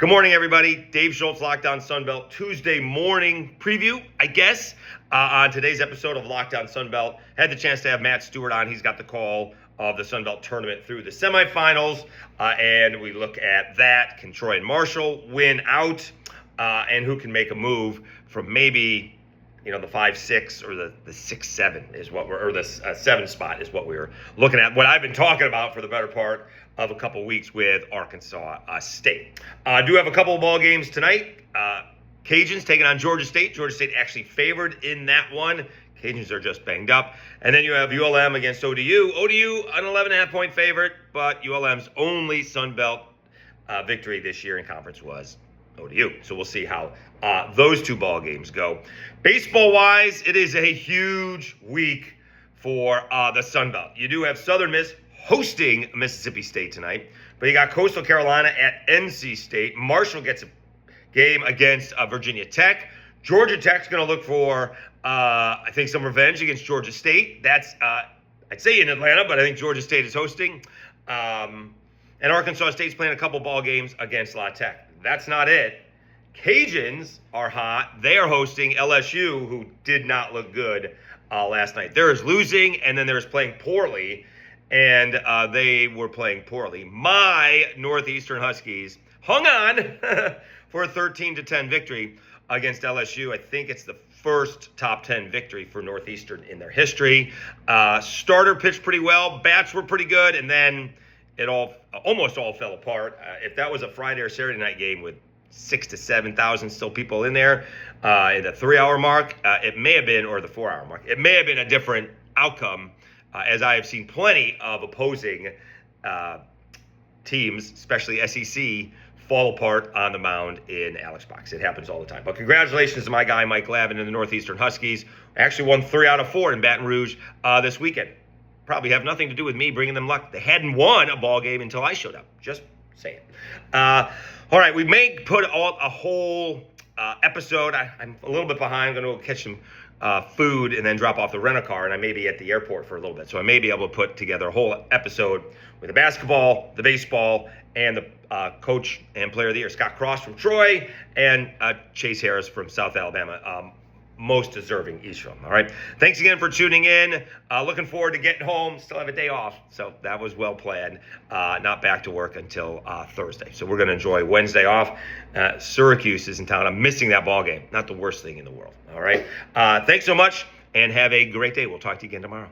Good morning, everybody. Dave Schultz, Lockdown Sunbelt Tuesday morning preview, I guess, on today's episode of Lockdown Sunbelt. Had the chance to have Matt Stewart on. He's got the call of the Sunbelt tournament through the semifinals, and we look at that. Can Troy and Marshall win out, and who can make a move from maybe, the 5-6 or the 6-7 is what or the 7 spot is what we're looking at. What I've been talking about for the better part of a couple weeks with Arkansas State. I do have a couple of ball games tonight. Cajuns taking on Georgia State. Georgia State actually favored in that one. Cajuns are just banged up. And then you have ULM against ODU. ODU, an 11.5-point favorite, but ULM's only Sun Belt victory this year in conference was ODU. So we'll see how those two ball games go. Baseball-wise, it is a huge week for the Sun Belt. You do have Southern Miss hosting Mississippi State tonight, but you got Coastal Carolina at NC State. Marshall gets a game against Virginia Tech. Georgia Tech's going to look for, I think, some revenge against Georgia State. That's, I'd say in Atlanta, but I think Georgia State is hosting. And Arkansas State's playing a couple ball games against La Tech. That's not it. Cajuns are hot. They are hosting LSU, who did not look good last night. There is losing, and then there's playing poorly. And they were playing poorly. My Northeastern Huskies hung on for a 13-10 victory against LSU. I think it's the first top 10 victory for Northeastern in their history. Starter pitched pretty well. Bats were pretty good. And then it almost all fell apart. If that was a Friday or Saturday night game with 6,000 to 7,000 still people in there, at the 3-hour mark, it may have been, or the 4-hour mark, it may have been a different outcome. As I have seen plenty of opposing teams, especially SEC, fall apart on the mound in Alex Box. It happens all the time. But congratulations to my guy, Mike Lavin, and the Northeastern Huskies. Actually won 3 out of 4 in Baton Rouge this weekend. Probably have nothing to do with me bringing them luck. They hadn't won a ball game until I showed up. Just saying. All right, we may put a whole episode. I'm a little bit behind. I'm going to go catch some food and then drop off the rental car, and I may be at the airport for a little bit. So I may be able to put together a whole episode with the basketball, the baseball, and the coach and player of the year, Scott Cross from Troy, and Chase Harris from South Alabama, most deserving each of them. All right. Thanks again for tuning in. Looking forward to getting home. Still have a day off, so that was well planned. Not back to work until Thursday. So we're going to enjoy Wednesday off. Syracuse is in town. I'm missing that ball game. Not the worst thing in the world. All right. Thanks so much, and have a great day. We'll talk to you again tomorrow.